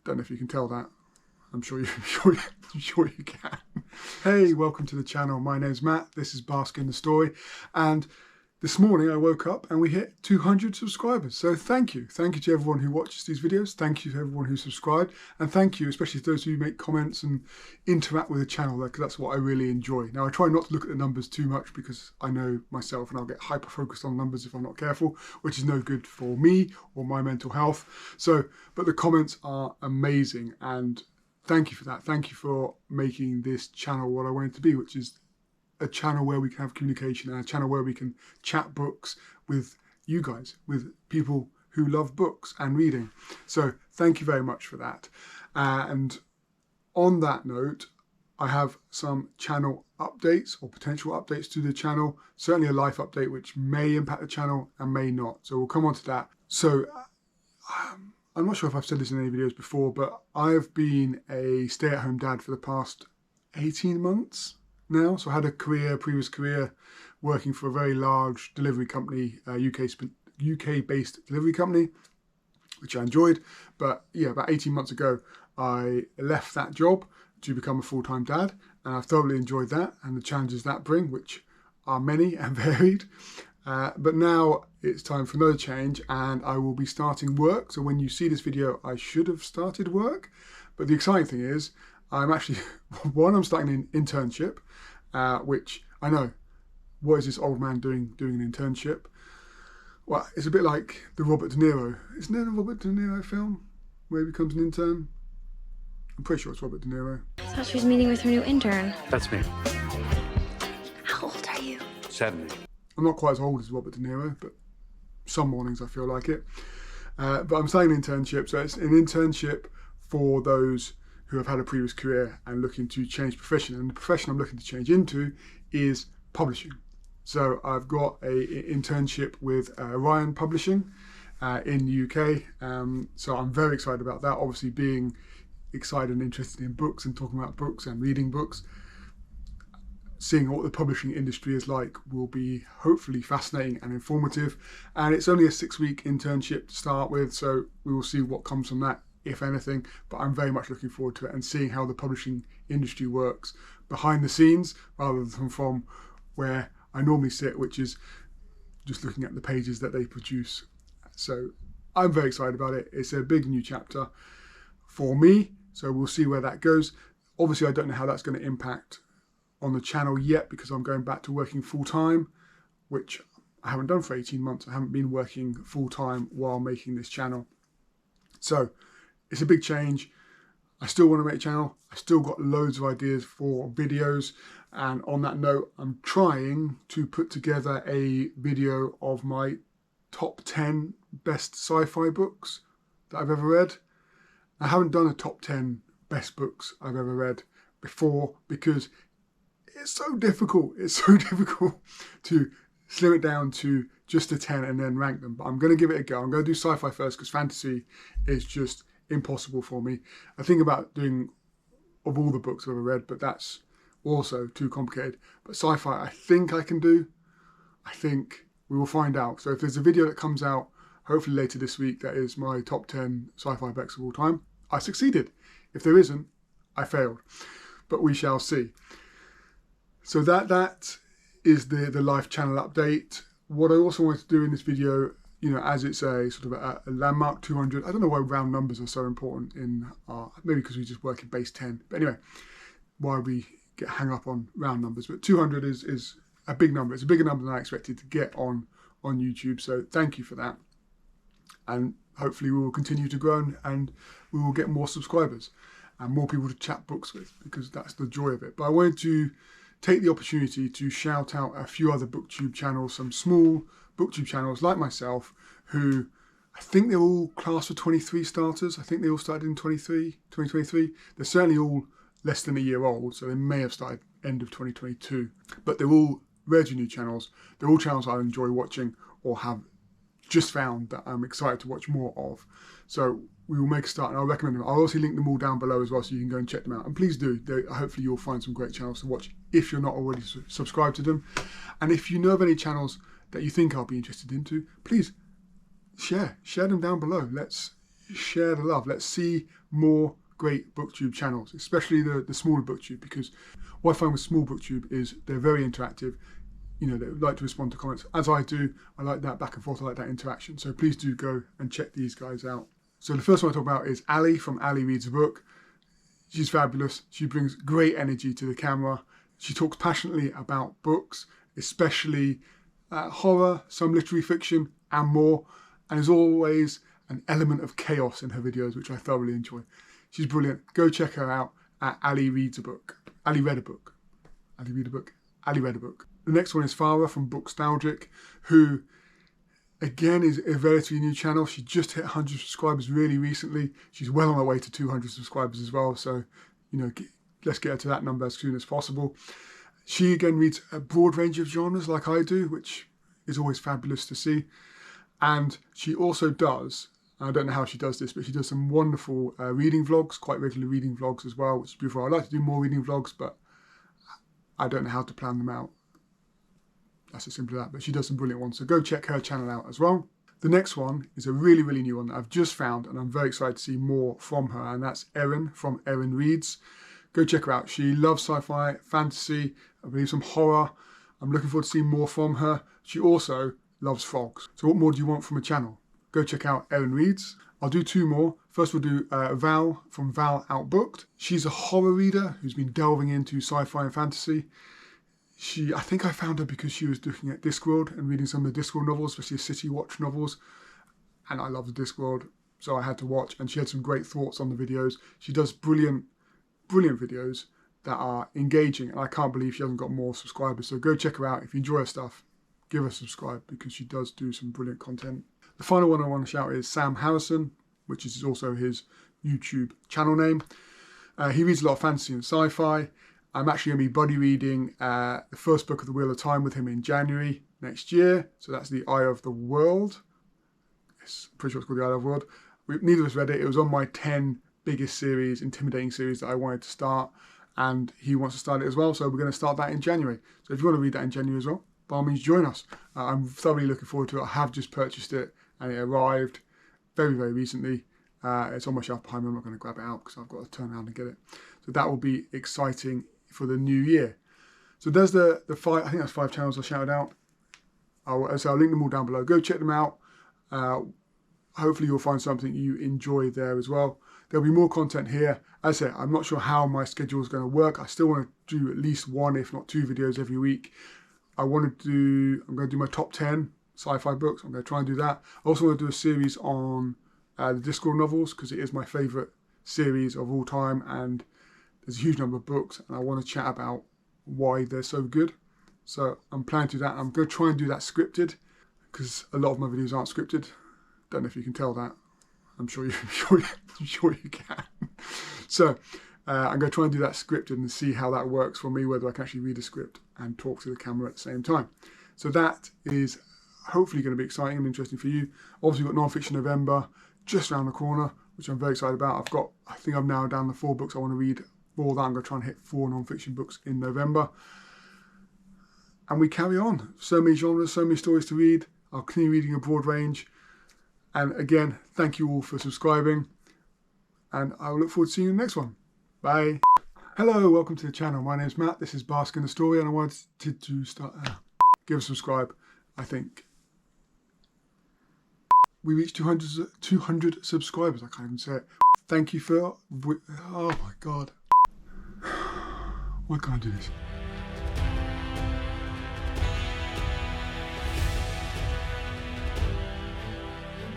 Don't know if you can tell that. I'm sure you can. Hey, welcome to the channel. My name's Matt. This is Bask in the Story. And this morning I woke up and we hit 200 subscribers. So thank you. Thank you to everyone who watches these videos. Thank you to everyone who subscribed. And thank you, especially to those who make comments and interact with the channel, because that's what I really enjoy. Now, I try not to look at the numbers too much because I know myself and I'll get hyper-focused on numbers if I'm not careful, which is no good for me or my mental health. But the comments are amazing, and thank you for that. Thank you for making this channel what I want it to be, which is a channel where we can have communication and a channel where we can chat books with you guys, with people who love books and reading. So thank you very much for that. And on that note, I have some channel updates or potential updates to the channel, certainly a life update which may impact the channel and may not. So we'll come on to that. So I'm not sure if I've said this in any videos before, but I've been a stay-at-home dad for the past 18 months now. So I had a previous career working for a very large delivery company, UK-based delivery company, which I enjoyed. But yeah, about 18 months ago, I left that job to become a full-time dad, and I've thoroughly enjoyed that and the challenges that bring, which are many and varied. But now it's time for another change, and I will be starting work. So when you see this video, I should have started work. But the exciting thing is, I'm actually, I'm starting an internship, which I know, what is this old man doing an internship? Well, it's a bit like the Robert De Niro. Isn't there a Robert De Niro film where he becomes an intern? I'm pretty sure it's Robert De Niro. I thought she was meeting with her new intern. That's me. How old are you? 70. I'm not quite as old as Robert De Niro, but some mornings I feel like it. But I'm starting an internship. So it's an internship for those who have had a previous career and looking to change profession. And the profession I'm looking to change into is publishing. So I've got an internship with Ryan Publishing in the UK. So I'm very excited about that. Obviously, being excited and interested in books and talking about books and reading books, seeing what the publishing industry is like will be hopefully fascinating and informative. And it's only a 6-week internship to start with, so we will see what comes from that, if anything. But I'm very much looking forward to it and seeing how the publishing industry works behind the scenes rather than from where I normally sit, which is just looking at the pages that they produce. So I'm very excited about it. It's a big new chapter for me, so we'll see where that goes. Obviously, I don't know how that's going to impact on the channel yet, because I'm going back to working full-time, which I haven't done for 18 months. I haven't been working full-time while making this channel. So it's a big change. I still want to make a channel. I still got loads of ideas for videos. And on that note, I'm trying to put together a video of my top 10 best sci-fi books that I've ever read. I haven't done a top 10 best books I've ever read before because it's so difficult. It's so difficult to slim it down to just a 10 and then rank them. But I'm going to give it a go. I'm going to do sci-fi first because fantasy is just impossible for me. I think about doing of all the books I've ever read, but that's also too complicated. But sci-fi, I think I can do. I think we will find out. So if there's a video that comes out, hopefully later this week, that is my top 10 sci-fi books of all time, I succeeded. If there isn't, I failed. But we shall see. So that is the life channel update. What I also wanted to do in this video, you know, as it's a sort of a landmark 200, I don't know why round numbers are so important in our, maybe because we just work in base 10. But anyway, why we get hung up on round numbers. But 200 is a big number. It's a bigger number than I expected to get on YouTube. So thank you for that. And hopefully we will continue to grow and we will get more subscribers and more people to chat books with, because that's the joy of it. But I wanted to take the opportunity to shout out a few other Booktube channels, some small Booktube channels like myself, who I think they're all class for 23 starters. I think they all started in 2023. They're certainly all less than a year old, so they may have started end of 2022. But they're all relatively new channels. They're all channels I enjoy watching or have just found that I'm excited to watch more of. So we will make a start and I'll recommend them. I'll also link them all down below as well, so you can go and check them out. And please do. Hopefully you'll find some great channels to watch if you're not already subscribed to them. And if you know of any channels that you think I'll be interested into, please share them down below. share the love. Let's see more great Booktube channels, especially the smaller Booktube, because what I find with small Booktube is they're very interactive. You know, they like to respond to comments, as I do. I like that back and forth, I like that interaction. So please do go and check these guys out. So the first one I talk about is Ali from Ali Reads a Book. She's fabulous. She brings great energy to the camera. She talks passionately about books, especially horror, some literary fiction, and more. And there's always an element of chaos in her videos, which I thoroughly enjoy. She's brilliant. Go check her out at Ali Reads a Book. Ali Read a Book. Ali Read a Book. Ali Read a Book. The next one is Farrah from Bookstalgic, who again is a relatively new channel. She just hit 100 subscribers really recently. She's well on her way to 200 subscribers as well. So, you know, let's get her to that number as soon as possible. She again reads a broad range of genres like I do, which is always fabulous to see. And she also does, I don't know how she does this, but she does some wonderful reading vlogs, quite regular reading vlogs as well, which is beautiful. I'd like to do more reading vlogs, but I don't know how to plan them out. That's as simple as that, but she does some brilliant ones. So go check her channel out as well. The next one is a really, really new one that I've just found, and I'm very excited to see more from her, and that's Erin from Erin Reads. Go check her out. She loves sci-fi, fantasy, I believe some horror. I'm looking forward to seeing more from her. She also loves frogs. So what more do you want from a channel? Go check out Erin Reads. I'll do two more. First we'll do Val from Val Outbooked. She's a horror reader who's been delving into sci-fi and fantasy. I think I found her because she was looking at Discworld and reading some of the Discworld novels, especially City Watch novels. And I love the Discworld, so I had to watch. And she had some great thoughts on the videos. She does brilliant videos that are engaging. And I can't believe she hasn't got more subscribers. So go check her out. If you enjoy her stuff, give her a subscribe because she does do some brilliant content. The final one I want to shout is Sam Harrison, which is also his YouTube channel name. He reads a lot of fantasy and sci-fi. I'm actually going to be buddy reading the first book of The Wheel of Time with him in January next year. So that's The Eye of the World. Yes, I'm pretty sure it's called The Eye of the World. Neither of us read it. It was on my 10 biggest series, intimidating series that I wanted to start. And he wants to start it as well. So we're going to start that in January. So if you want to read that in January as well, by all means join us. I'm thoroughly looking forward to it. I have just purchased it and it arrived very, very recently. It's on my shelf behind me. I'm not going to grab it out because I've got to turn around and get it. So that will be exciting for the new year. So there's the five, I think that's 5 channels I shouted out. I'll link them all down below. Go check them out. Hopefully you'll find something you enjoy there as well. There'll be more content here. As I say, I'm not sure how my schedule is going to work. I still want to do at least 1, if not 2 videos every week. I'm going to do my top 10 sci-fi books. I'm going to try and do that. I also want to do a series on the Discworld novels because it is my favourite series of all time, and there's a huge number of books and I want to chat about why they're so good. So I'm planning to do that. I'm going to try and do that scripted because a lot of my videos aren't scripted. Don't know if you can tell that. I'm sure you can. So I'm going to try and do that scripted and see how that works for me, whether I can actually read a script and talk to the camera at the same time. So that is hopefully going to be exciting and interesting for you. Obviously we've got Non-Fiction November just around the corner, which I'm very excited about. I think I've now down the 4 books I want to read. For that, I'm going to try and hit 4 non-fiction books in November. And we carry on. So many genres, so many stories to read. I'll continue reading a broad range. And again, thank you all for subscribing. And I will look forward to seeing you in the next one. Bye. Hello, welcome to the channel. My name is Matt. This is Bask in the Story. And I wanted to start... give a subscribe, I think. We reached 200 subscribers. I can't even say it. Thank you for... Oh my God. Why can't I do this?